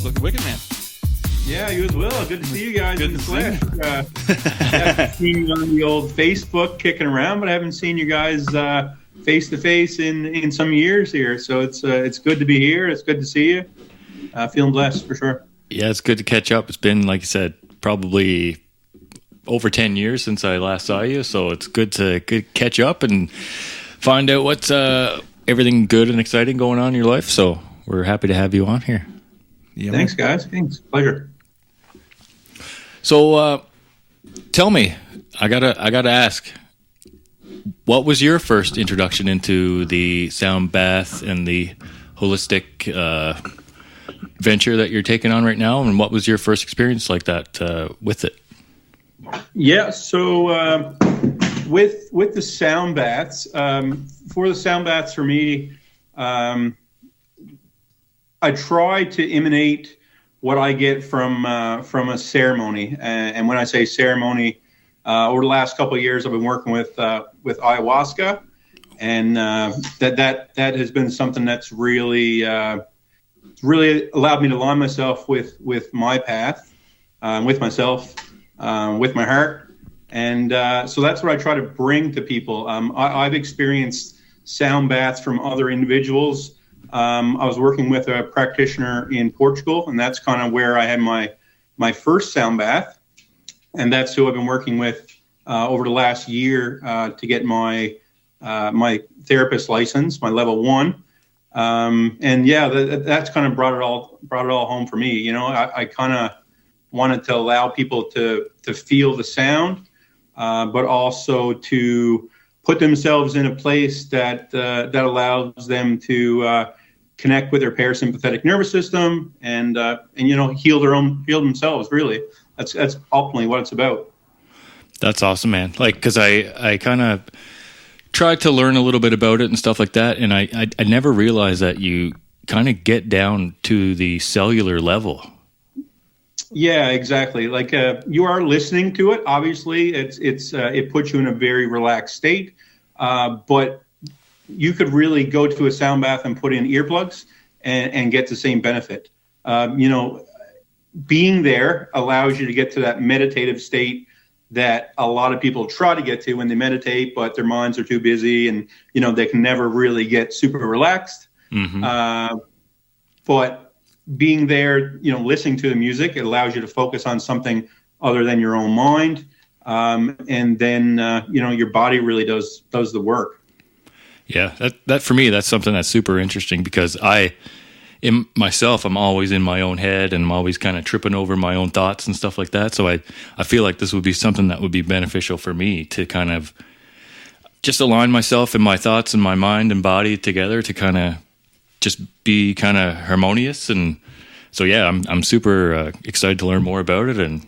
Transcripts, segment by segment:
Looking wicked, man. Yeah, you as well. Good to see you guys Good in the to see flesh. I've seen you on the old Facebook kicking around, but I haven't seen you guys face to face in some years here. So it's good to be here. It's good to see you. Feeling blessed for sure. Yeah, it's good to catch up. It's been, like you said, probably over 10 years since I last saw you. So it's good to catch up and find out what's everything good and exciting going on in your life. So we're happy to have you on here. Yeah, thanks, guys. Thanks. Pleasure. So tell me, I gotta ask, what was your first introduction into the sound bath and the holistic venture that you're taking on right now, and what was your first experience like that with it? Yeah, so with the sound baths, for the sound baths for me, I try to emanate what I get from a ceremony, and when I say ceremony, over the last couple of years, I've been working with ayahuasca, and that has been something that's really allowed me to align myself with my path, with myself, with my heart, and so that's what I try to bring to people. I've experienced sound baths from other individuals. I was working with a practitioner in Portugal, and that's kind of where I had my first sound bath, and that's who I've been working with over the last year to get my therapist license, my level 1. And yeah, that's kind of brought it all home for me. You know, I kind of wanted to allow people to feel the sound, but also to put themselves in a place that allows them to connect with their parasympathetic nervous system and you know, heal themselves. Really, that's ultimately what it's about. That's awesome, man. Like, because I kind of tried to learn a little bit about it and stuff like that, and I never realized that you kind of get down to the cellular level. Yeah, exactly. Like you are listening to it. Obviously, it puts you in a very relaxed state. But you could really go to a sound bath and put in earplugs and get the same benefit. You know, being there allows you to get to that meditative state that a lot of people try to get to when they meditate, but their minds are too busy and, you know, they can never really get super relaxed. Mm-hmm. But being there, you know, listening to the music, it allows you to focus on something other than your own mind. And then, you know, your body really does the work. Yeah, that for me, that's something that's super interesting because I'm always in my own head and I'm always kind of tripping over my own thoughts and stuff like that. So I feel like this would be something that would be beneficial for me to kind of just align myself and my thoughts and my mind and body together to kind of just be kind of harmonious. And so, yeah, I'm super excited to learn more about it. And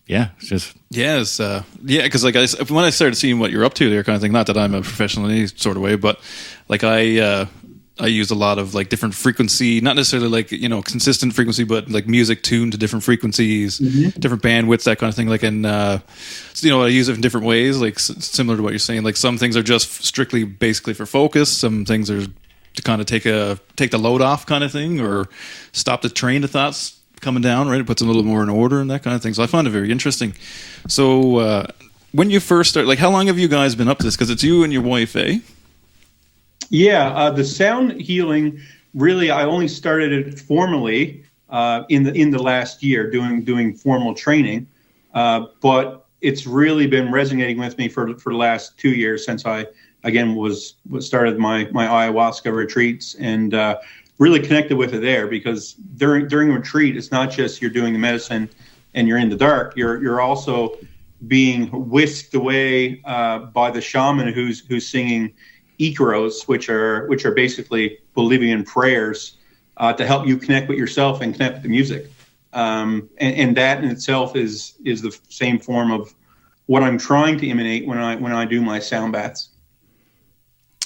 yeah, it's just... Yes, because like when I started seeing what you're up to there, kind of thing. Not that I'm a professional in any sort of way, but like I use a lot of like different frequency, not necessarily like, you know, consistent frequency, but like music tuned to different frequencies, mm-hmm. different bandwidths, that kind of thing. Like, and so, you know, I use it in different ways, like similar to what you're saying. Like some things are just strictly basically for focus. Some things are to kind of take the load off, kind of thing, or stop the train of thoughts coming down, right? It puts a little more in order and that kind of thing. So I find it very interesting. So when you first start, like, how long have you guys been up to this? Because it's you and your wife, eh? Yeah, the sound healing, really, I only started it formally in the last year, doing formal training. But it's really been resonating with me for the last 2 years since I, again, started my ayahuasca retreats and really connected with it there, because during a retreat, it's not just you're doing the medicine and you're in the dark. You're also being whisked away by the shaman who's singing Keoughs, which are basically Bolivian prayers to help you connect with yourself and connect with the music. And that in itself is the same form of what I'm trying to emanate when I do my sound baths.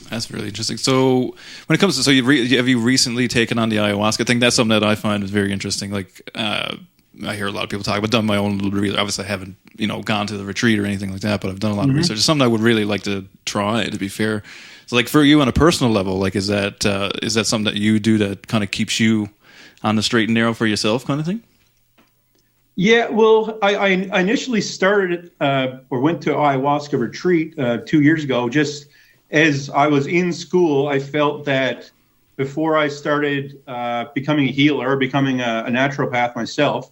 That's really interesting. So when it comes to, have you recently taken on the ayahuasca thing? That's something that I find is very interesting. Like, I hear a lot of people talk about, done my own little research. Obviously I haven't, gone to the retreat or anything like that, but I've done a lot of research. It's something I would really like to try, to be fair. So like for you on a personal level, like, is that something that you do that kind of keeps you on the straight and narrow for yourself, kind of thing? Yeah, well, I initially started or went to ayahuasca retreat 2 years ago. Just as I was in school, I felt that before I started becoming a healer, becoming a naturopath myself,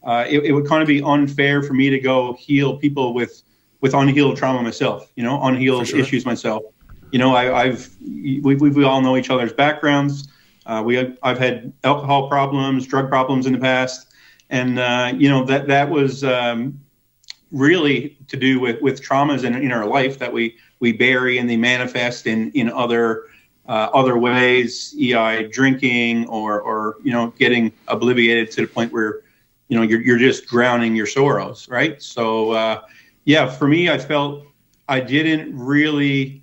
it would kind of be unfair for me to go heal people with unhealed trauma myself, unhealed issues myself. We all know each other's backgrounds. I've had alcohol problems, drug problems in the past. And, that was really to do with traumas in our life that we bury and they manifest in other ways, drinking or getting obliviated to the point where, you're just drowning your sorrows. Right. So, for me, I felt I didn't really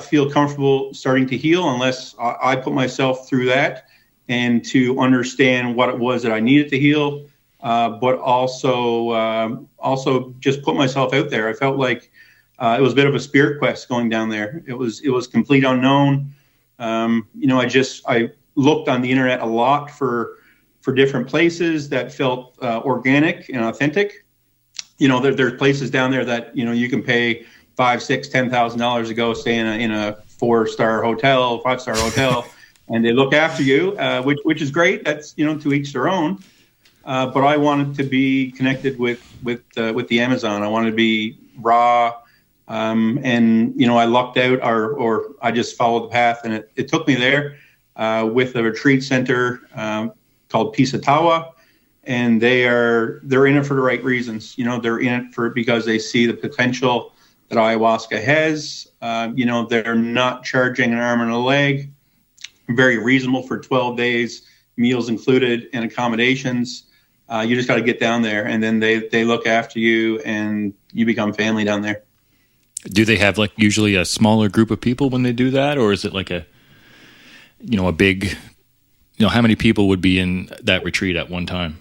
feel comfortable starting to heal unless I put myself through that. And to understand what it was that I needed to heal, but also just put myself out there. I felt like it was a bit of a spirit quest going down there. It was complete unknown. I looked on the internet a lot for different places that felt organic and authentic. There's places down there that you can pay $5,000, $6,000, $10,000 to go stay in a 4-star hotel, 5-star hotel. And they look after you, which is great. That's to each their own. But I wanted to be connected with the Amazon. I wanted to be raw, and I lucked out, or I just followed the path, and it took me there with a retreat center called Pisatawa, and they're in it for the right reasons. They're in it because they see the potential that ayahuasca has. They're not charging an arm and a leg. Very reasonable for 12 days, meals included and accommodations. You just got to get down there, and then they look after you, and you become family down there. Do they have usually a smaller group of people when they do that, or is it a big, how many people would be in that retreat at one time?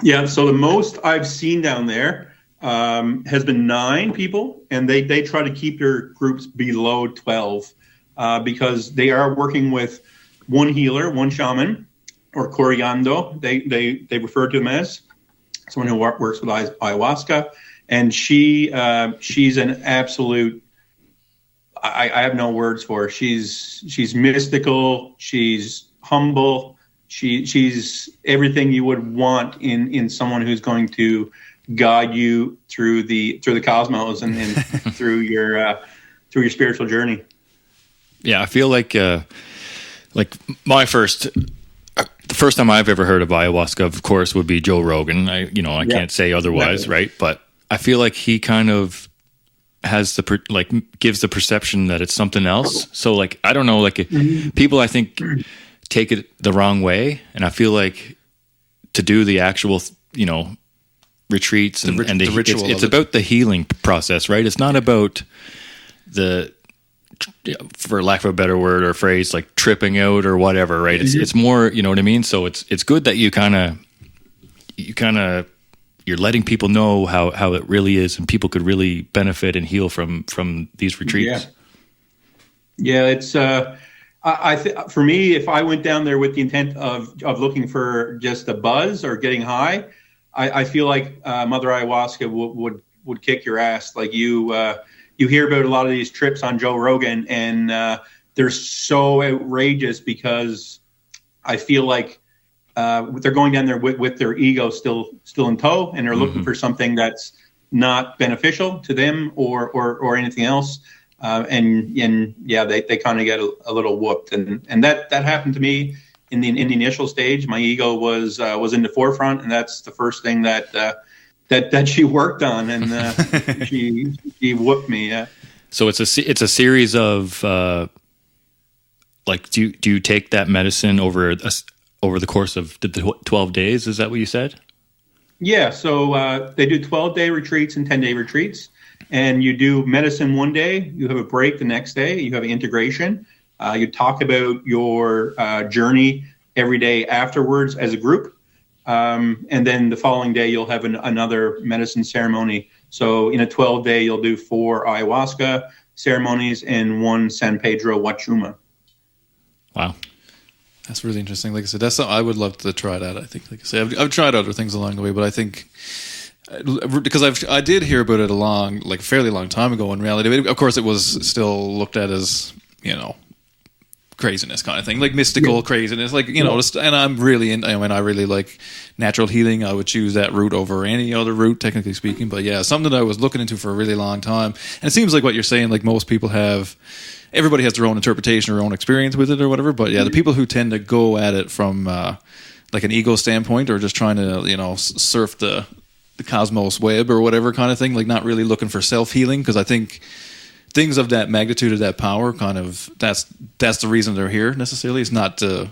Yeah, so the most I've seen down there has been 9 people, and they try to keep their groups below 12. Because they are working with one healer, one shaman, or coriando. They refer to him as someone who works with ayahuasca, and she's an absolute. I have no words for her. She's mystical. She's humble. She's everything you would want in someone who's going to guide you through the cosmos and through your spiritual journey. Yeah, I feel like the first time I've ever heard of ayahuasca, of course, would be Joe Rogan. I can't say otherwise, right? But I feel like he kind of has gives the perception that it's something else. So I don't know, people I think take it the wrong way, and I feel like to do the actual retreats and the ritual, it's about the healing process, right? It's not about for lack of a better word or phrase, tripping out or whatever, right? It's more, you know what I mean? So it's good that you're letting people know how it really is, and people could really benefit and heal from these retreats. Yeah, it's for me, if I went down there with the intent of looking for just a buzz or getting high, I feel like Mother Ayahuasca would kick your ass. You hear about a lot of these trips on Joe Rogan, and they're so outrageous because I feel like they're going down there with their ego still in tow, and they're looking for something that's not beneficial to them or anything else. They kind of get a little whooped, and that happened to me in the initial stage. My ego was in the forefront, and that's the first thing that she worked on, and she whooped me. Yeah. So it's a series of do you take that medicine over the course of the 12 days? Is that what you said? Yeah. So they do 12-day retreats and 10-day retreats, and you do medicine one day, you have a break the next day, you have an integration. You talk about your journey every day afterwards as a group. And then the following day, you'll have another medicine ceremony. So in a 12-day, you'll do 4 ayahuasca ceremonies and 1 San Pedro Wachuma. Wow. That's really interesting. Like I said, that's something I would love to try that. I think, like I said, I've tried other things along the way, but I think because I did hear about it a fairly long time ago. In reality, of course, it was still looked at as, craziness kind of thing, like mystical craziness, like and I'm really I really like natural healing. I would choose that route over any other route, technically speaking. But yeah, something that I was looking into for a really long time. And it seems like what you're saying, like most people everybody has their own interpretation or own experience with it or whatever. But yeah, the people who tend to go at it from like an ego standpoint, or just trying to surf the cosmos web or whatever kind of thing, like not really looking for self-healing, because I think things of that magnitude, of that power, kind of that's the reason they're here necessarily. It's not to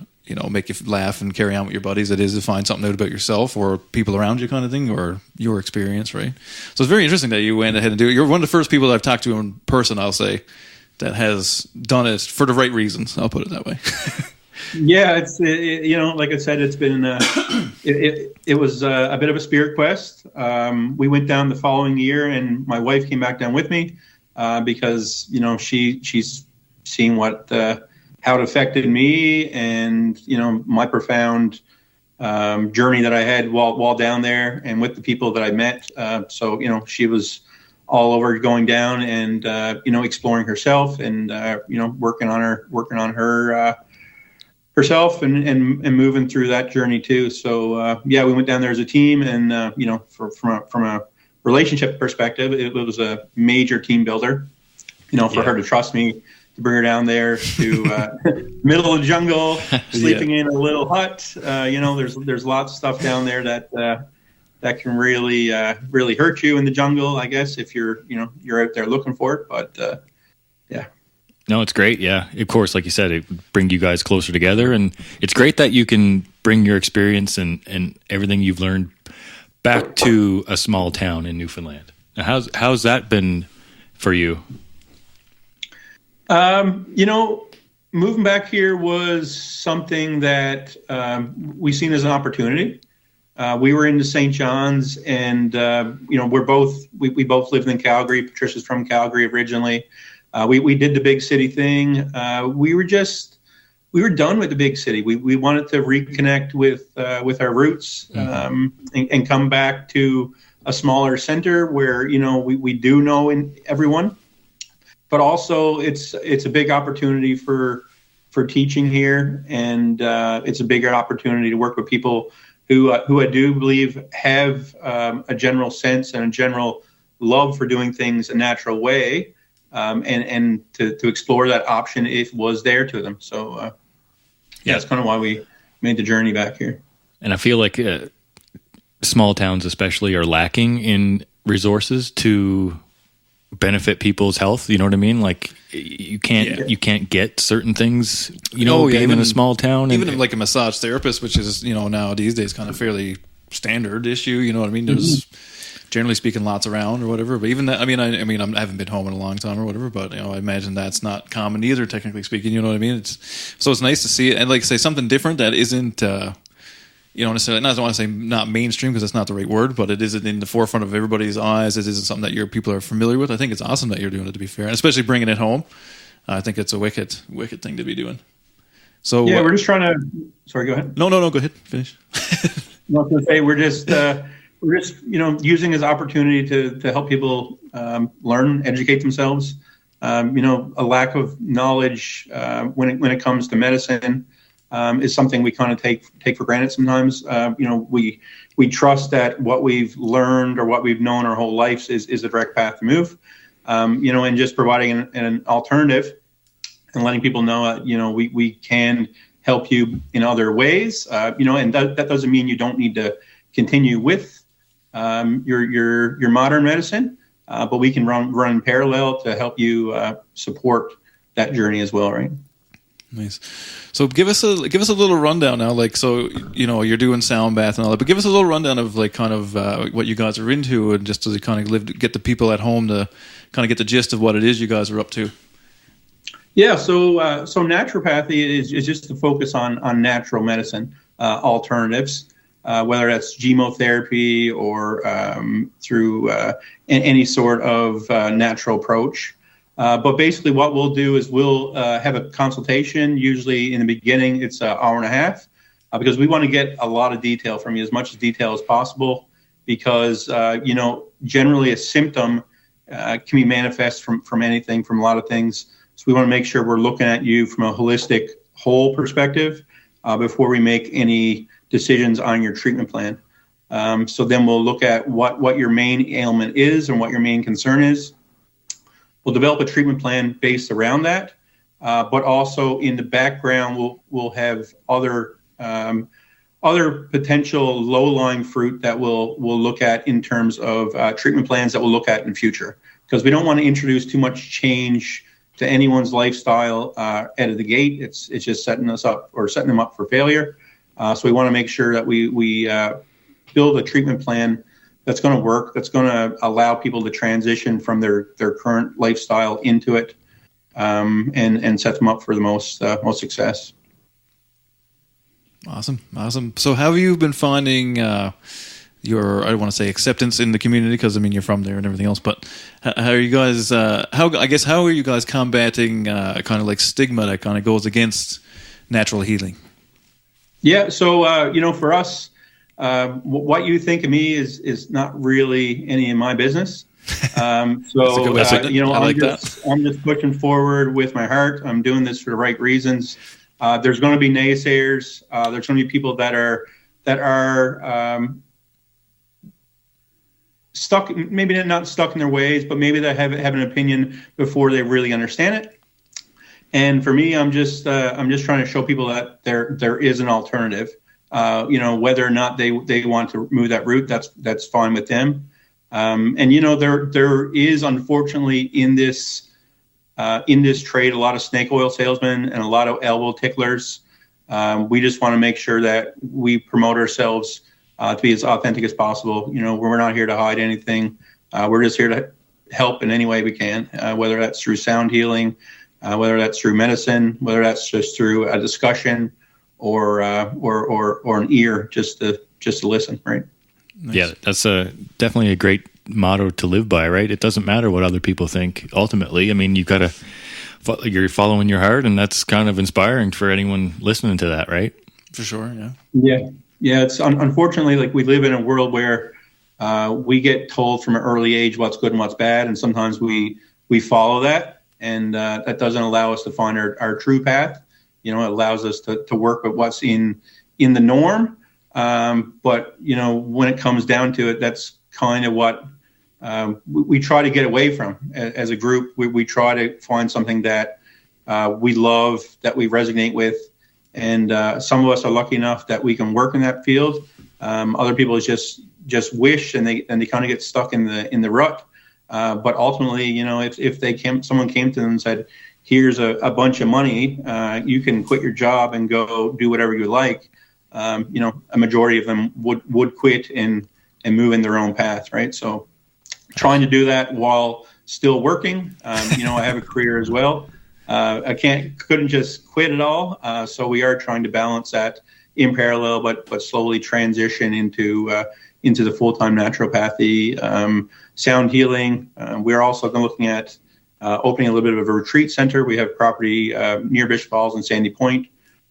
make you laugh and carry on with your buddies. It is to find something out about yourself or people around you kind of thing, or your experience, right? So it's very interesting that you went ahead and do it. You're one of the first people that I've talked to in person, I'll say, that has done it for the right reasons. I'll put it that way. Yeah, it's like I said, it's been it was a bit of a spirit quest. We went down the following year, and my wife came back down with me because she's seen how it affected me, and my profound journey that I had while down there, and with the people that I met. So she was all over going down and exploring herself, and working on her herself and moving through that journey too. So we went down there as a team, and from a relationship perspective, it was a major team builder. For her to trust me to bring her down there to middle of the jungle, sleeping in a little hut. There's lots of stuff down there that can really hurt you in the jungle, I guess, if you're out there looking for it. But No, it's great. Yeah. Of course, like you said, it would bring you guys closer together, and it's great that you can bring your experience and everything you've learned back to a small town in Newfoundland. Now, how's that been for you? Moving back here was something that we seen as an opportunity. We were into St. John's, and we both lived in Calgary. Patricia's from Calgary originally. We did the big city thing. We were done with the big city. We wanted to reconnect with our roots, and come back to a smaller center where we do know everyone, but also it's a big opportunity for teaching here, and it's a bigger opportunity to work with people who I do believe have a general sense and a general love for doing things a natural way. And to explore that option if it was there to them. So, that's kind of why we made the journey back here. And I feel like small towns especially are lacking in resources to benefit people's health. You know what I mean? Like you can't get certain things, being in a small town. Even like a massage therapist, which is, now these days kind of fairly standard issue. You know what I mean? There's generally speaking lots around or whatever, but even that, I haven't been home in a long time or whatever, but I imagine that's not common either, technically speaking. You know what I mean? So it's nice to see it, and like say something different that isn't necessarily, I don't want to say not mainstream because that's not the right word, but it isn't in the forefront of everybody's eyes. It isn't something that your people are familiar with. I think it's awesome that you're doing it, to be fair, and especially bringing it home. I think it's a wicked thing to be doing. So we're just trying to. Sorry, go ahead. No, go ahead. Finish. I was going to say we're just using as opportunity to help people learn, educate themselves. A lack of knowledge when it comes to medicine is something we kind of take for granted sometimes. We trust that what we've learned or what we've known our whole lives is a direct path to move. And just providing an alternative and letting people know we can help you in other ways. And that doesn't mean you don't need to continue with your modern medicine, but we can run parallel to help you support that journey as well, right? Nice. So give us a little rundown now. Like, so you're doing sound bath and all that, but give us a little rundown of like kind of what you guys are into, and just to kind of get the people at home to kind of get the gist of what it is you guys are up to. Yeah. So naturopathy is just to focus on natural medicine alternatives. Whether that's chemotherapy or through any sort of natural approach. But basically what we'll do is we'll have a consultation. Usually in the beginning, it's an hour and a half because we want to get a lot of detail from you, as much detail as possible, because, generally a symptom can be manifest from anything, from a lot of things. So we want to make sure we're looking at you from a holistic whole perspective before we make any decisions on your treatment plan. So then we'll look at what your main ailment is and what your main concern is. We'll develop a treatment plan based around that, but also in the background, we'll have other potential low-lying fruit that we'll look at in terms of treatment plans that we'll look at in the future, because we don't want to introduce too much change to anyone's lifestyle out of the gate. It's just setting them up for failure. So we want to make sure that we build a treatment plan that's going to work, that's going to allow people to transition from their current lifestyle into it, and set them up for the most success. Awesome. So how have you been finding your, I don't want to say acceptance in the community, because I mean you're from there and everything else, but how are you guys? How are you guys combating kind of like stigma that kind of goes against natural healing? Yeah. So for us, what you think of me is not really any of my business. I'm just pushing forward with my heart. I'm doing this for the right reasons. There's going to be naysayers. There's going to be people that are stuck, maybe not stuck in their ways, but maybe they have an opinion before they really understand it. And for me, I'm just trying to show people that there is an alternative. Whether or not they want to remove that root, that's fine with them. There is, unfortunately, in this trade, a lot of snake oil salesmen and a lot of elbow ticklers. We just want to make sure that we promote ourselves to be as authentic as possible. We're not here to hide anything. We're just here to help in any way we can, whether that's through sound healing, whether that's through medicine, whether that's just through a discussion or an ear just to listen, right? Nice. Yeah, that's definitely a great motto to live by, right? It doesn't matter what other people think. Ultimately, I mean, you're following your heart, and that's kind of inspiring for anyone listening to that, right? For sure, yeah. It's unfortunately, like, we live in a world where we get told from an early age what's good and what's bad, and sometimes we follow that, and that doesn't allow us to find our true path. It allows us to work with what's in the norm. But when it comes down to it, that's kind of what we try to get away from as a group. We try to find something that we love, that we resonate with, and some of us are lucky enough that we can work in that field. Other people just wish, and they kind of get stuck in the rut. But ultimately, if someone came to them and said, "Here's a bunch of money, you can quit your job and go do whatever you like," a majority of them would quit and move in their own path, right? So trying to do that while still working. I have a career as well. I couldn't just quit it all. So we are trying to balance that in parallel, but slowly transition into the full-time naturopathy, sound healing. We're also looking at opening a little bit of a retreat center. We have property near Bishop Falls and Sandy Point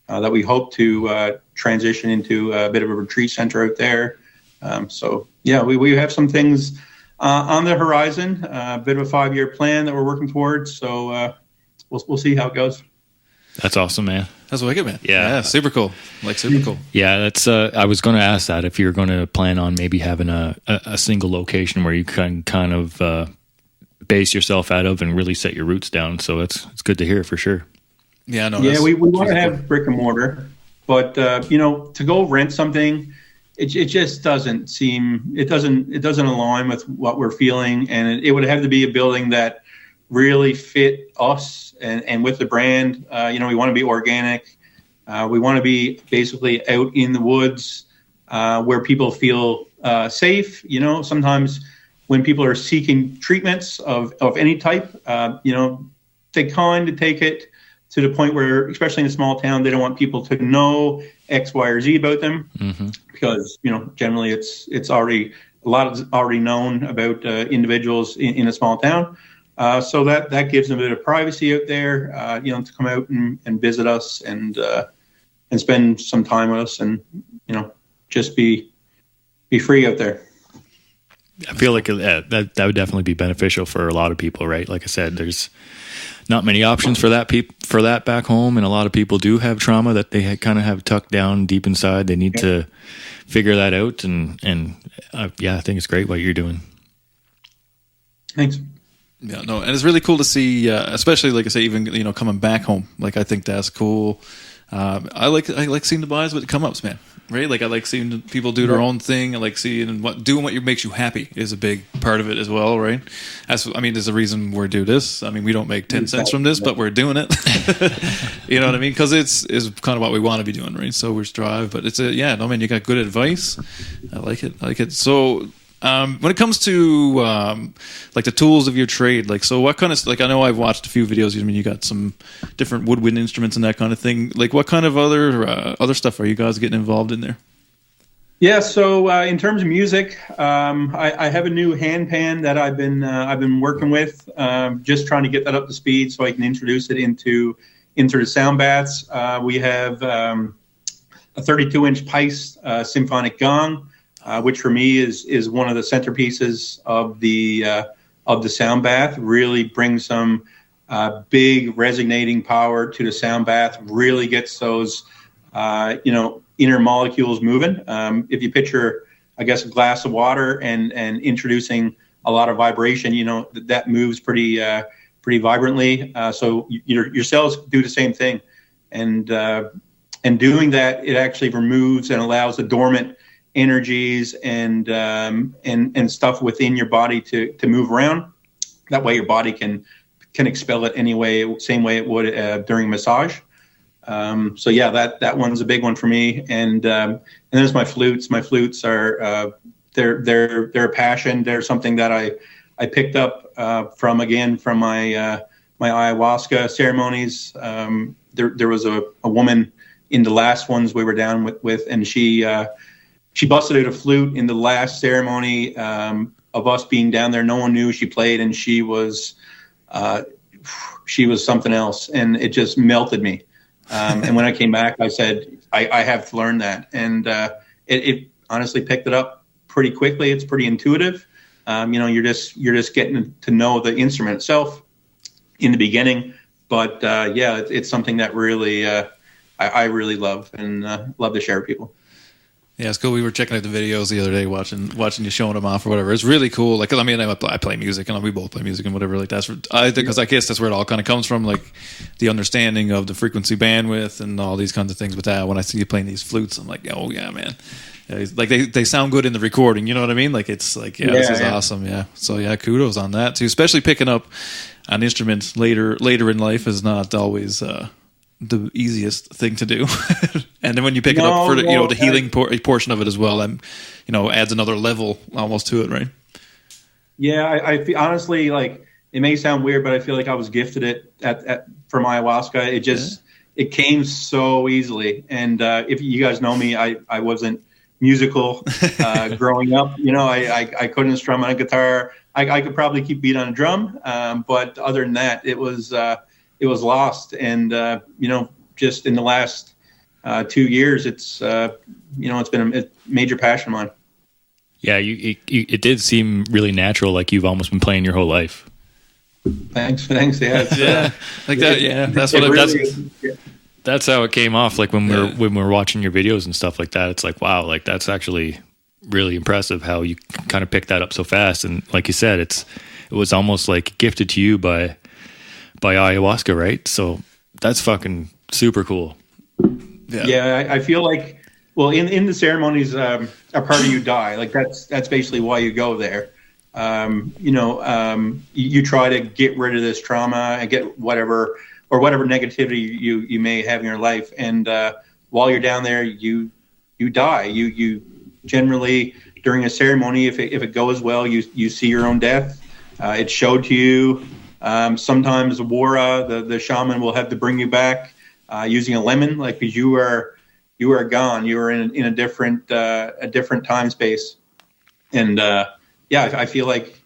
that we hope to transition into a bit of a retreat center out there. We have some things on the horizon, a bit of a 5-year plan that we're working towards. So we'll see how it goes. That's awesome, man. That's wicked, man. Yeah, super cool. Super cool. Yeah, that's. I was going to ask that if you're going to plan on maybe having a single location where you can kind of base yourself out of and really set your roots down. So it's good to hear for sure. Yeah, no. Yeah, we want to have brick and mortar, but to go rent something, it just doesn't seem. It doesn't align with what we're feeling, and it would have to be a building that really fit us and with the brand. We want to be organic. We want to be basically out in the woods where people feel safe. Sometimes when people are seeking treatments of any type, they kind of take it to the point where, especially in a small town, they don't want people to know X, Y, or Z about them, because generally it's already known about individuals in a small town. So that gives them a bit of privacy out there, to come out and visit us and spend some time with us and, just be free out there. I feel like that would definitely be beneficial for a lot of people, right? Like I said, there's not many options for that back home, and a lot of people do have trauma that they kind of have tucked down deep inside. They need to figure that out, and I think it's great what you're doing. Thanks. Yeah, no, and it's really cool to see, especially like I say, even coming back home. Like I think that's cool. I like seeing the boys with the come ups, man. Right? Like I like seeing people do their own thing. I like seeing doing what makes you happy is a big part of it as well, right? There's a reason we're doing this. We don't make 10 cents from this, but we're doing it. You know what I mean? Because it's kind of what we want to be doing, right? So we strive, but you got good advice. I like it. So when it comes to like the tools of your trade, like, so what kind of, like, I know I've watched a few videos. You got some different woodwind instruments and that kind of thing. Like, what kind of other stuff are you guys getting involved in there? Yeah, so in terms of music, I have a new hand pan that I've been working with, just trying to get that up to speed so I can introduce it into the sound baths. We have a 32-inch Pice symphonic gong. Which for me is one of the centerpieces of the sound bath. Really brings some big resonating power to the sound bath. Really gets those inner molecules moving. If you picture, I guess, a glass of water and introducing a lot of vibration, that moves pretty vibrantly. So your cells do the same thing, and doing that, it actually removes and allows the dormant energies and stuff within your body to move around. That way your body can expel it same way it would during massage. So yeah, that one's a big one for me. And there's my flutes. My flutes are they're a passion. They're something that I picked up from my ayahuasca ceremonies. There was a woman in the last ones we were down with, and she busted out a flute in the last ceremony of us being down there. No one knew she played, and she was something else, and it just melted me. And when I came back, I said, I have to learn that. And it honestly picked it up pretty quickly. It's pretty intuitive. You're just getting to know the instrument itself in the beginning. But it's something that really I really love and love to share with people. Yeah, it's cool. We were checking out the videos the other day, watching you showing them off or whatever. It's really cool. Like, I play music, and we both play music and whatever. Like because I guess that's where it all kind of comes from, like the understanding of the frequency bandwidth and all these kinds of things. With that, when I see you playing these flutes, I'm like, oh yeah, man. Yeah, like they sound good in the recording. You know what I mean? Like it's like this is awesome. Yeah. So yeah, kudos on that too. Especially picking up an instrument later in life is not always the easiest thing to do. And then when you pick it up for the healing portion of it as well, adds another level almost to it, right? Yeah, I feel, honestly, like, it may sound weird, but I feel like I was gifted it from ayahuasca. It just it came so easily. And if you guys know me, I wasn't musical growing up. I couldn't strum on a guitar. I could probably keep beat on a drum, but other than that, it was lost. And just in the last 2 years, it's been a major passion of mine. Yeah, it did seem really natural, like you've almost been playing your whole life. Thanks. Yeah, like that. Yeah, that's how it came off. Like when we're watching your videos and stuff like that, it's like, wow, like that's actually really impressive how you kind of picked that up so fast. And like you said, it was almost like gifted to you by ayahuasca, right? So that's fucking super cool. Yeah, I feel like, well, in the ceremonies, a part of you die. Like that's basically why you go there. You try to get rid of this trauma and get whatever negativity you may have in your life. And while you're down there, you die. You generally, during a ceremony, if it goes well, you see your own death. It's showed to you. Sometimes the Wara, the shaman, will have to bring you back using a lemon, like, because you are gone. You are in a different time space. And I feel like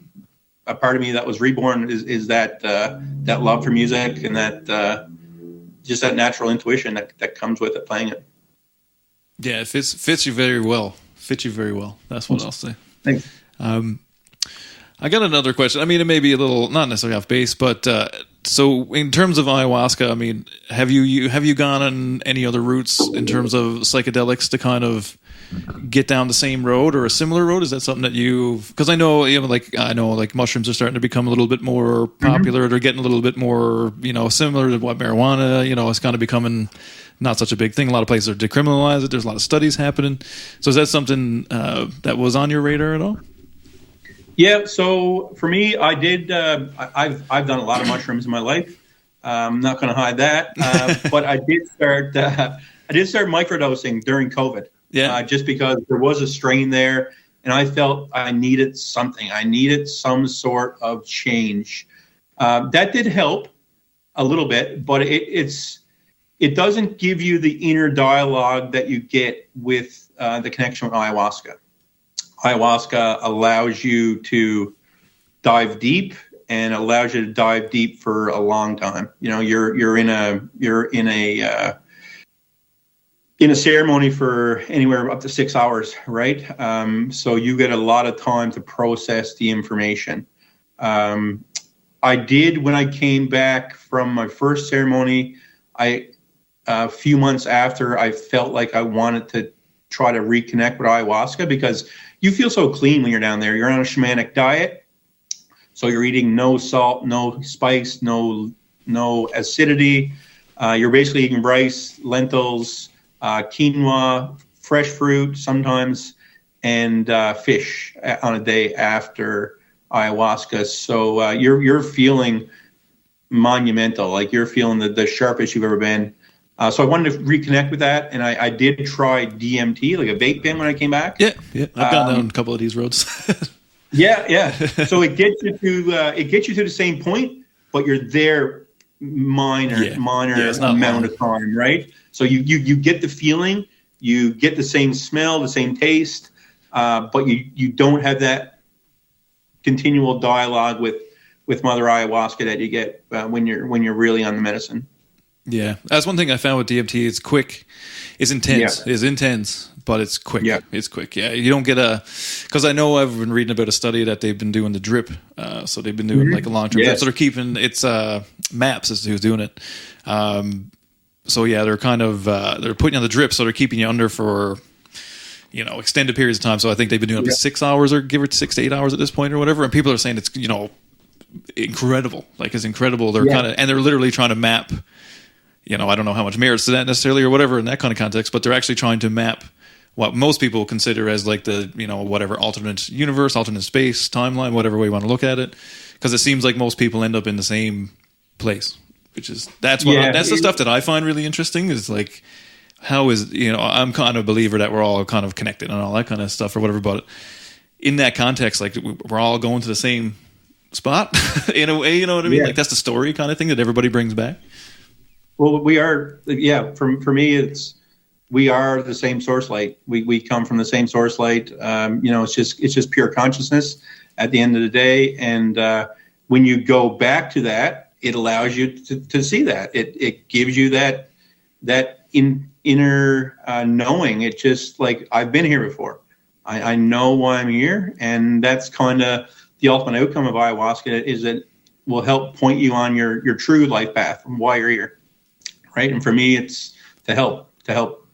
a part of me that was reborn is that that love for music and that just that natural intuition that comes with it playing it. Yeah, it fits you very well. Fits you very well. That's what I'll say. Thanks. I got another question. I mean, it may be a little not necessarily off base, but so in terms of ayahuasca, I mean, have you gone on any other routes in terms of psychedelics to kind of get down the same road or a similar road? Is that something that because I know like mushrooms are starting to become a little bit more popular. Mm-hmm. They're getting a little bit more similar to what marijuana it's kind of becoming not such a big thing. A lot of places are decriminalized it. There's a lot of studies happening. So is that something that was on your radar at all? Yeah, so for me, I did. I've done a lot of mushrooms in my life. I'm not going to hide that, but I did start. I did start microdosing during COVID. Yeah, just because there was a strain there, and I felt I needed something. I needed some sort of change. That did help a little bit, but it doesn't give you the inner dialogue that you get with the connection with ayahuasca. Ayahuasca allows you to dive deep and allows you to dive deep for a long time. You're in a ceremony for anywhere up to 6 hours, right? So you get a lot of time to process the information. I did when I came back from my first ceremony. A few months after, I felt like I wanted to try to reconnect with ayahuasca because you feel so clean when you're down there. You're on a shamanic diet, so you're eating no salt, no spice, no acidity. You're basically eating rice, lentils, quinoa, fresh fruit sometimes, and fish on a day after ayahuasca. So you're feeling monumental, like you're feeling the sharpest you've ever been. So I wanted to reconnect with that, and I did try DMT, like a vape pen, when I came back. Yeah, I've gone down a couple of these roads. yeah. So it gets you to the same point, but you're there minor amount of time, right? So you get the feeling, you get the same smell, the same taste, but you don't have that continual dialogue with Mother Ayahuasca that you get when you're really on the medicine. Yeah, that's one thing I found with DMT. It's quick, it's intense, yeah. It's intense, but it's quick. Yeah. It's quick. Yeah, you don't get because I know I've been reading about a study that they've been doing the drip. So they've been doing like a long-term drip. So they're keeping MAPS is who's doing it. So yeah, they're kind of they're putting on the drip, so they're keeping you under for extended periods of time. So I think they've been doing up to 6 hours or give it 6 to 8 hours at this point or whatever. And people are saying it's incredible. Like it's incredible. They're they're literally trying to map. I don't know how much merits to that necessarily or whatever in that kind of context, but they're actually trying to map what most people consider as like the, whatever alternate universe, alternate space, timeline, whatever way you want to look at it. Because it seems like most people end up in the same place, that's the stuff that I find really interesting is like, how is, I'm kind of a believer that we're all kind of connected and all that kind of stuff or whatever, but in that context, like we're all going to the same spot in a way, you know what I mean? Like that's the story kind of thing that everybody brings back. Well, we are, for me, we are the same source light. We come from the same source light. It's just pure consciousness at the end of the day. And when you go back to that, it allows you to see that. It gives you that inner knowing. It's just like, I've been here before. I know why I'm here. And that's kind of the ultimate outcome of ayahuasca is that will help point you on your true life path and why you're here. Right. And for me, it's to help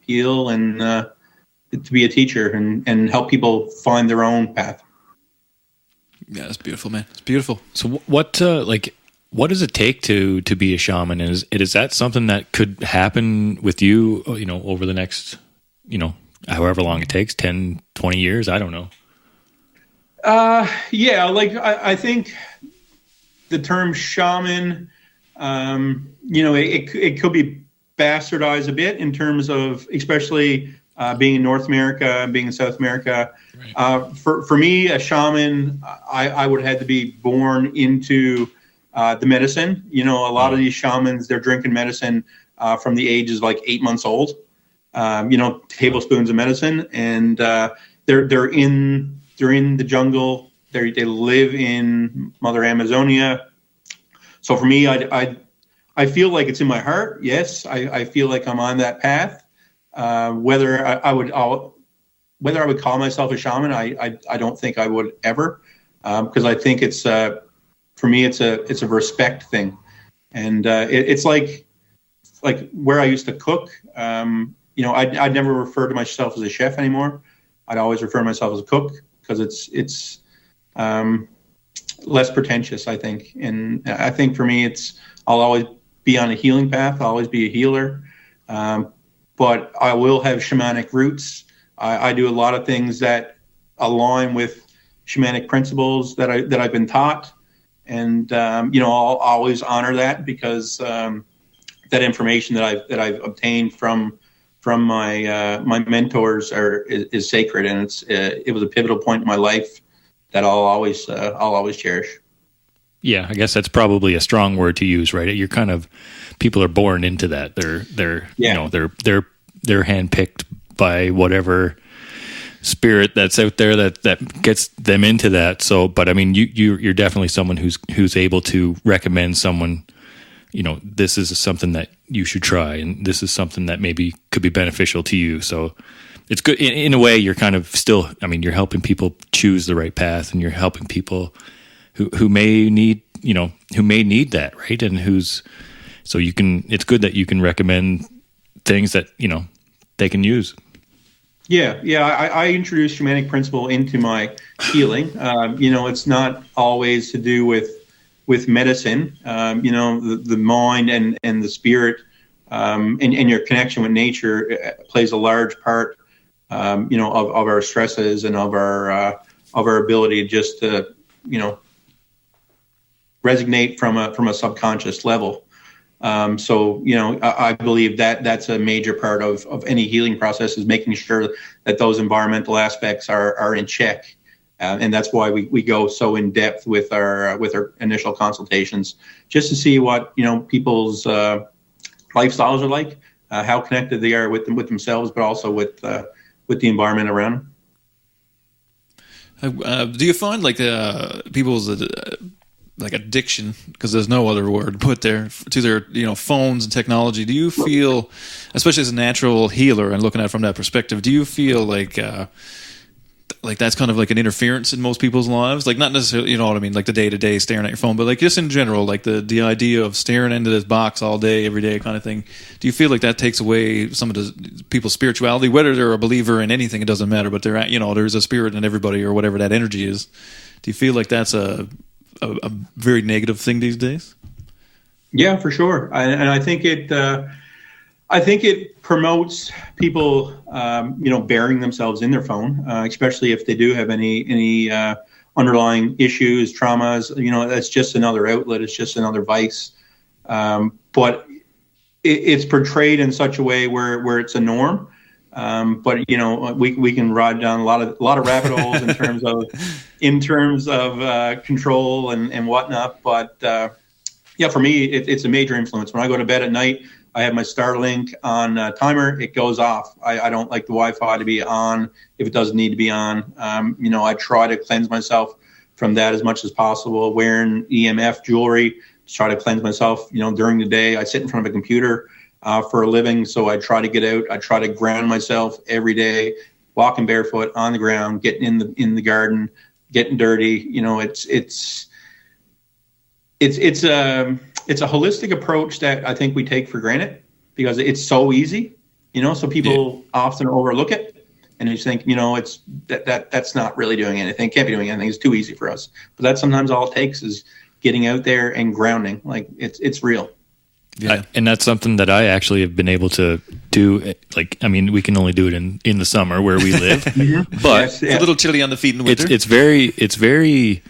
heal and to be a teacher and help people find their own path. Yeah, that's beautiful, man. It's beautiful. So what does it take to be a shaman? Is that something that could happen with you, over the next, however long it takes, 10, 20 years? I don't know. I think the term shaman, it could be bastardized a bit in terms of, especially being in North America and being in South America. Right. For me, a shaman, I would have had to be born into the medicine. A lot of these shamans, they're drinking medicine from the ages of like 8 months old. Tablespoons of medicine, and they're in the jungle They live in Mother Amazonia. So for me, I feel like it's in my heart. Yes, I feel like I'm on that path. Whether I would call myself a shaman, I don't think I would ever, because I think it's for me it's a respect thing, and it's like where I used to cook. I'd never refer to myself as a chef anymore. I'd always refer to myself as a cook because it's less pretentious, I think. And I think for me, I'll always be on a healing path. I'll always be a healer. But I will have shamanic roots. I do a lot of things that align with shamanic principles that I've been taught. And, I'll always honor that because that information that I've obtained from my mentors is sacred. And it was a pivotal point in my life that I'll always cherish. Yeah, I guess that's probably a strong word to use, right? You're kind of, people are born into that. They're handpicked by whatever spirit that's out there that gets them into that. So, but I mean, you're definitely someone who's able to recommend someone, this is something that you should try, and this is something that maybe could be beneficial to you. So it's good in a way. You're kind of still, I mean, you're helping people choose the right path, and you're helping people who may need that, right? And it's good that you can recommend things that, they can use. Yeah. I introduced shamanic principle into my healing. It's not always to do with medicine. The mind and the spirit, and your connection with nature plays a large part, of our stresses and of our ability just to, resonate from a subconscious level. I believe that's a major part of any healing process, is making sure that those environmental aspects are in check. And that's why we go so in depth with our initial consultations, just to see what, people's lifestyles are like, how connected they are with themselves, but also with the environment around them. Do you find people's addiction, because there's no other word to put there, to their phones and technology? Do you feel, especially as a natural healer and looking at it from that perspective, do you feel like that's kind of like an interference in most people's lives? Like, not necessarily, like the day-to-day staring at your phone, but like just in general, like the idea of staring into this box all day, every day kind of thing. Do you feel like that takes away some of the people's spirituality, whether they're a believer in anything, it doesn't matter, but there's a spirit in everybody or whatever that energy is. Do you feel like that's a very negative thing these days? Yeah, for sure. And I think it promotes people, burying themselves in their phone, especially if they do have any underlying issues, traumas. That's just another outlet. It's just another vice. But it's portrayed in such a way where it's a norm. But we can ride down a lot of rabbit holes in terms of control and whatnot. But for me, it's a major influence. When I go to bed at night, I have my Starlink on timer. It goes off. I don't like the Wi-Fi to be on if it doesn't need to be on. I try to cleanse myself from that as much as possible. Wearing EMF jewelry to try to cleanse myself. During the day, I sit in front of a computer for a living, so I try to get out. I try to ground myself every day, walking barefoot on the ground, getting in the garden, getting dirty. It's a holistic approach that I think we take for granted because it's so easy, so people often overlook it, and you think, it's that's not really doing anything. It can't be doing anything. It's too easy for us. But that's sometimes all it takes is getting out there and grounding. Like it's real. Yeah. And that's something that I actually have been able to do. We can only do it in the summer where we live, but it's a little chilly on the feet in the winter. It's very.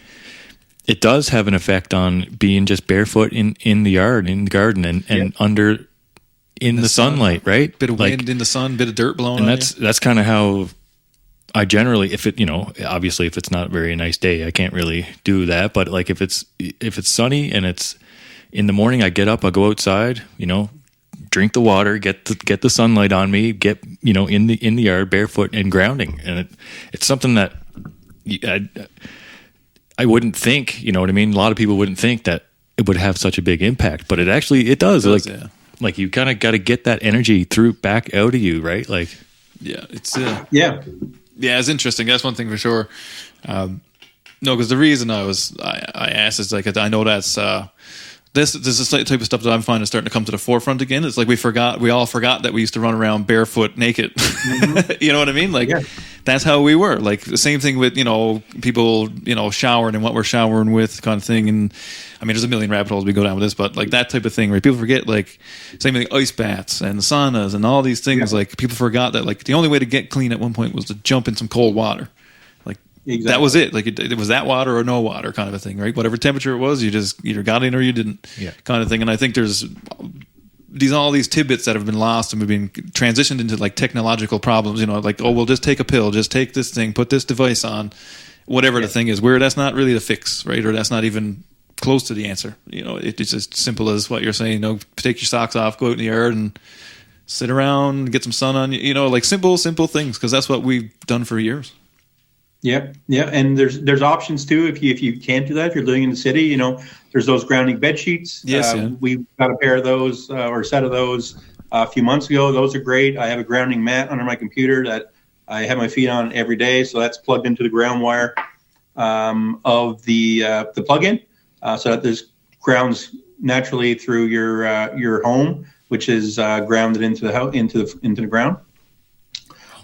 It does have an effect on being just barefoot in the yard, in the garden, and under in the sunlight, right? Bit of wind in the sun, bit of dirt blowing. And that's kind of how I generally, if it, obviously if it's not a very nice day, I can't really do that. But like if it's sunny and it's in the morning, I get up, I go outside, drink the water, get the sunlight on me, get in the yard barefoot and grounding, and it's something that I wouldn't think, you know what I mean? A lot of people wouldn't think that it would have such a big impact, but it does. Like, yeah. Like you kind of got to get that energy through back out of you, right? Like, yeah, it's Yeah. yeah, it's interesting. That's one thing for sure. No, because the reason I asked is like I know that's this is the type of stuff that I'm finding starting to come to the forefront again. It's like we all forgot that we used to run around barefoot naked. Mm-hmm. You know what I mean? Like that's how we were. Like the same thing with people showering and what we're showering with kind of thing. And I mean, there's a million rabbit holes we go down with this, but like that type of thing, right? People forget like same thing, ice baths and saunas and all these things. Yeah. Like people forgot that like the only way to get clean at one point was to jump in some cold water. Exactly. That was it. Like it was that water or no water kind of a thing, right? Whatever temperature it was, you just either got in or you didn't, kind of thing. And I think there's all these tidbits that have been lost and have been transitioned into like technological problems. Like we'll just take a pill, just take this thing, put this device on, whatever the thing is. Where that's not really the fix, right? Or that's not even close to the answer. It's as simple as what you're saying. Take your socks off, go out in the yard, and sit around, get some sun on you. Like simple things, because that's what we've done for years. Yeah, and there's options too if you can't do that. If you're living in the city, there's those grounding bed sheets. Yes, we got a pair of those or a set of those a few months ago. Those are great. I have a grounding mat under my computer that I have my feet on every day, so that's plugged into the ground wire of the plug-in, so that there's grounds naturally through your home, which is grounded into the ground.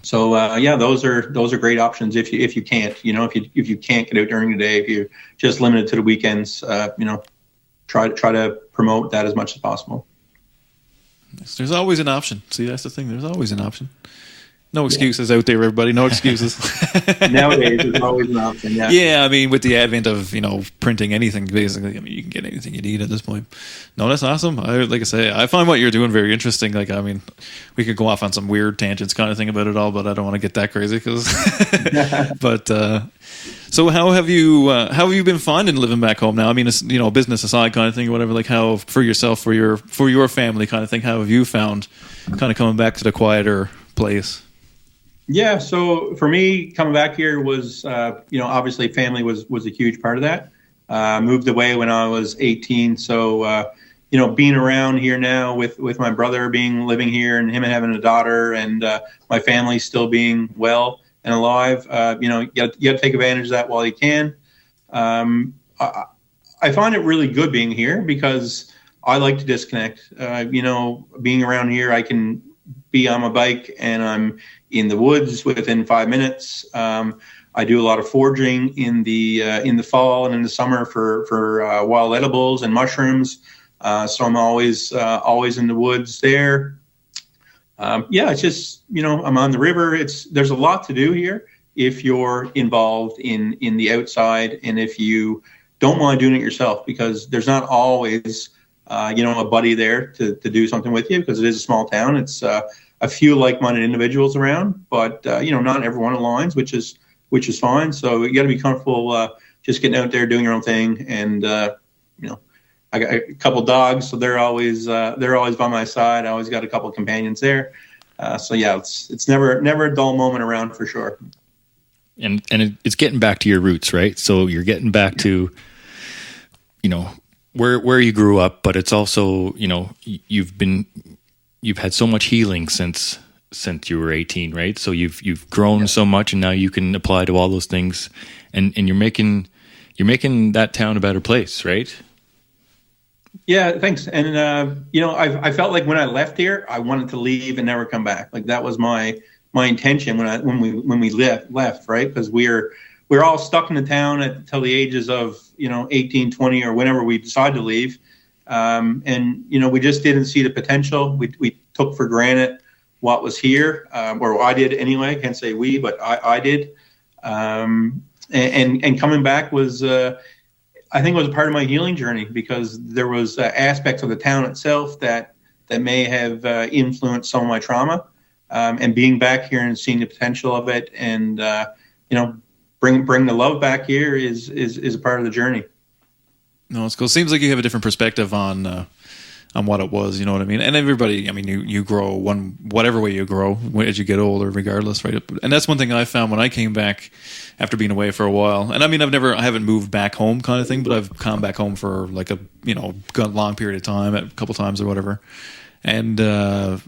So those are great options if you can't, if you can't get out during the day, if you're just limited to the weekends, try to promote that as much as possible. There's always an option. See, that's the thing. There's always an option. No excuses out there, everybody. No excuses. Nowadays, there's always an option. Yeah. Yeah, I mean, with the advent of printing anything, basically, I mean, you can get anything you need at this point. No, that's awesome. Like I say, I find what you're doing very interesting. Like, I mean, we could go off on some weird tangents kind of thing about it all, but I don't want to get that crazy. But so how have you been finding living back home now? I mean, it's, business aside, kind of thing, or whatever. Like, how for yourself, for your family, kind of thing. How have you found kind of coming back to the quieter place? Yeah, so for me, coming back here was, obviously family was a huge part of that. Moved away when I was 18, so being around here now with my brother living here and him having a daughter and my family still being well and alive, you got to take advantage of that while you can. I find it really good being here because I like to disconnect. Being around here, I can be on my bike and I'm in the woods within 5 minutes. I do a lot of foraging in the fall and in the summer for wild edibles and mushrooms. So I'm always in the woods there. It's just, I'm on the river. There's a lot to do here if you're involved in the outside and if you don't mind doing it yourself, because there's not always, a buddy there to do something with you, because it is a small town. It's a few like-minded individuals around, but not everyone aligns, which is fine. So you got to be comfortable just getting out there doing your own thing. And I got a couple dogs, so they're always by my side. I always got a couple of companions there. It's never a dull moment around for sure. And it's getting back to your roots, right? So you're getting back to where you grew up, but it's also you've had so much healing since you were 18, right? So you've grown so much, and now you can apply to all those things, and you're making that town a better place, right? Yeah, thanks. And I felt like when I left here, I wanted to leave and never come back. Like that was my intention when we left, right? Because we're all stuck in the town until the ages of 18, 20, or whenever we decided to leave. We just didn't see the potential. We took for granted what was here, or I did anyway. I can't say we, but I did. And coming back was, I think, was a part of my healing journey, because there was aspects of the town itself that may have influenced some of my trauma. And being back here and seeing the potential of it, and bring the love back here is a part of the journey. No, it's cool. Seems like you have a different perspective on what it was, you know what I mean? And everybody, I mean, you grow whatever way you grow as you get older, regardless, right? And that's one thing I found when I came back after being away for a while. And I mean, I haven't moved back home kind of thing, but I've come back home for like a, long period of time, a couple times or whatever. And,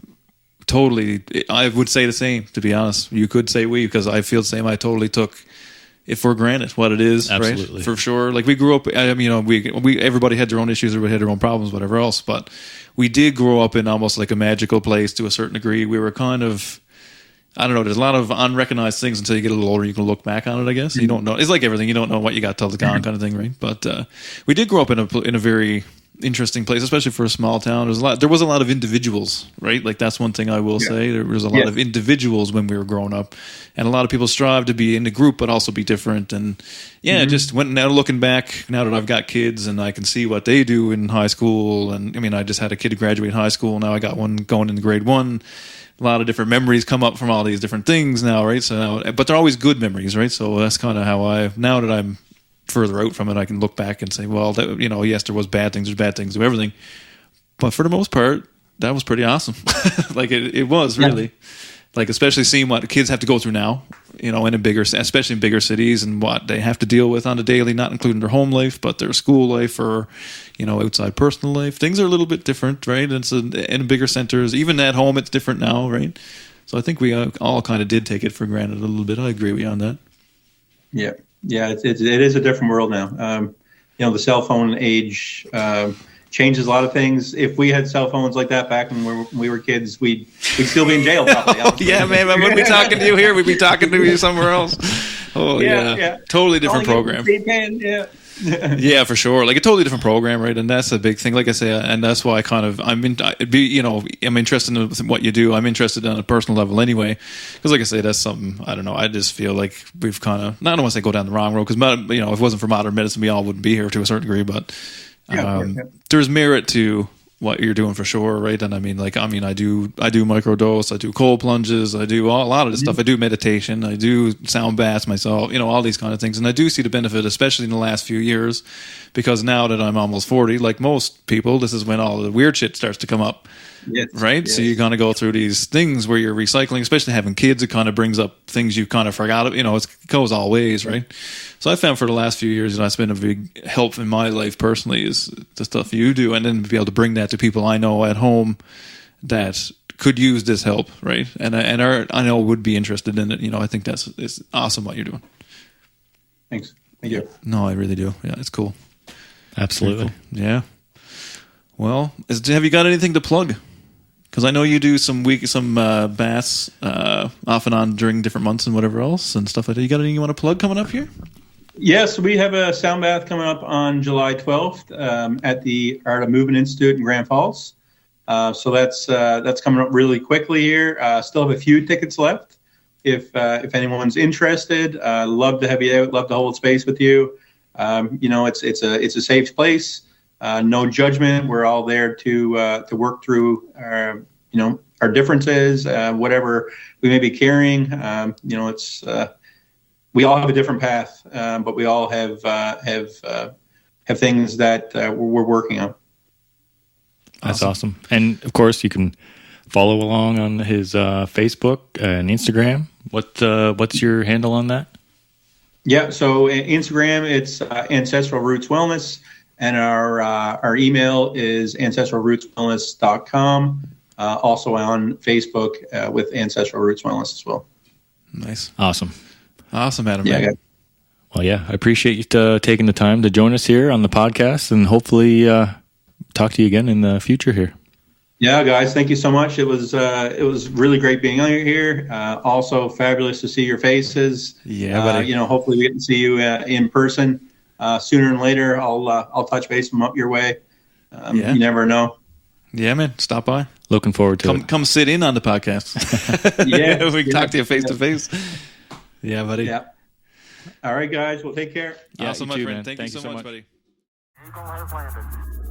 totally, I would say the same, to be honest. You could say because I feel the same. I totally took it for granted what it is, absolutely. Right? For sure. Like we grew up, I mean, we everybody had their own issues, everybody had their own problems, whatever else. But we did grow up in almost like a magical place to a certain degree. We were kind of, I don't know. There's a lot of unrecognized things until you get a little older. You can look back on it, I guess. You don't know. It's like everything. You don't know what you got till it's gone, kind of thing, right? But we did grow up in a very interesting place, especially for a small town. There was a lot of individuals, right? Like that's one thing I will say. There was a lot of individuals when we were growing up, and a lot of people strive to be in the group but also be different. And just went now looking back now that I've got kids and I can see what they do in high school. And I mean, I just had a kid graduate high school. Now I got one going into grade 1. A lot of different memories come up from all these different things now, right? So now, but they're always good memories, right? So that's kind of how now that I'm further out from it, I can look back and say, well, that, yes, there was bad things, there's bad things to everything, but for the most part, that was pretty awesome. Like it was really, like especially seeing what kids have to go through now, especially in bigger cities, and what they have to deal with on a daily, not including their home life, but their school life or outside personal life. Things are a little bit different, right? It's in bigger centers, even at home, it's different now, right? So I think we all kind of did take it for granted a little bit. I agree with you on that. Yeah. Yeah, it is a different world now. The cell phone age changes a lot of things. If we had cell phones like that back when we were kids, we'd still be in jail probably. Yeah, man, I wouldn't be talking to you here. We'd be talking to you somewhere else. Oh, yeah. Totally different program. Yeah, for sure. Like a totally different program, right? And that's a big thing. Like I say, and that's why I'm interested in what you do. I'm interested on a personal level anyway, because like I say, that's something I don't know. I just feel like we've kind of, I don't want to say go down the wrong road, because if it wasn't for modern medicine, we all wouldn't be here to a certain degree. But there's merit to what you're doing for sure, right? And I do microdose, I do cold plunges, I do a lot of this stuff. I do meditation, I do sound baths myself, all these kind of things. And I do see the benefit, especially in the last few years, because now that I'm almost 40, like most people, this is when all the weird shit starts to come up. Yes, right? Yes. So you kind of go through these things where you're recycling, especially having kids, it kind of brings up things you kind of forgot. It goes all ways, right? So I found for the last few years, and that's been a big help in my life personally, is the stuff you do, and then be able to bring that to people I know at home that could use this help, right? And I know would be interested in it. I think it's awesome what you're doing. Thanks. Thank you. No, I really do. Yeah, it's cool. Absolutely. Cool. Yeah. Well, have you got anything to plug? Because I know you do some baths off and on during different months and whatever else and stuff like that. You got anything you want to plug coming up here? Yes, we have a sound bath coming up on July 12th at the Art of Movement Institute in Grand Falls. So that's coming up really quickly here. Still have a few tickets left. If anyone's interested, love to have you out. Love to hold space with you. It's a safe place. No judgment. We're all there to work through our differences, whatever we may be carrying. We all have a different path, but we all have things that we're working on. That's awesome. And of course, you can follow along on his Facebook and Instagram. What's your handle on that? Yeah, so Instagram, it's Ancestral Roots Wellness, and our email is ancestralrootswellness.com. Also on Facebook with Ancestral Roots Wellness as well. Nice. Awesome, Adam. Yeah. Well, yeah, I appreciate you taking the time to join us here on the podcast, and hopefully talk to you again in the future here. Yeah, guys, thank you so much. It was really great being on here. Also fabulous to see your faces. Yeah, buddy. Hopefully we get to see you in person sooner than later. I'll touch base them up your way. You never know. Yeah, man. Stop by. Looking forward to it. Come sit in on the podcast. Yeah, we can talk to you face to face. Yeah, buddy. Yeah. All right, guys. Well, take care. Awesome, my friend. Thank you so much, buddy. Eagle has landed.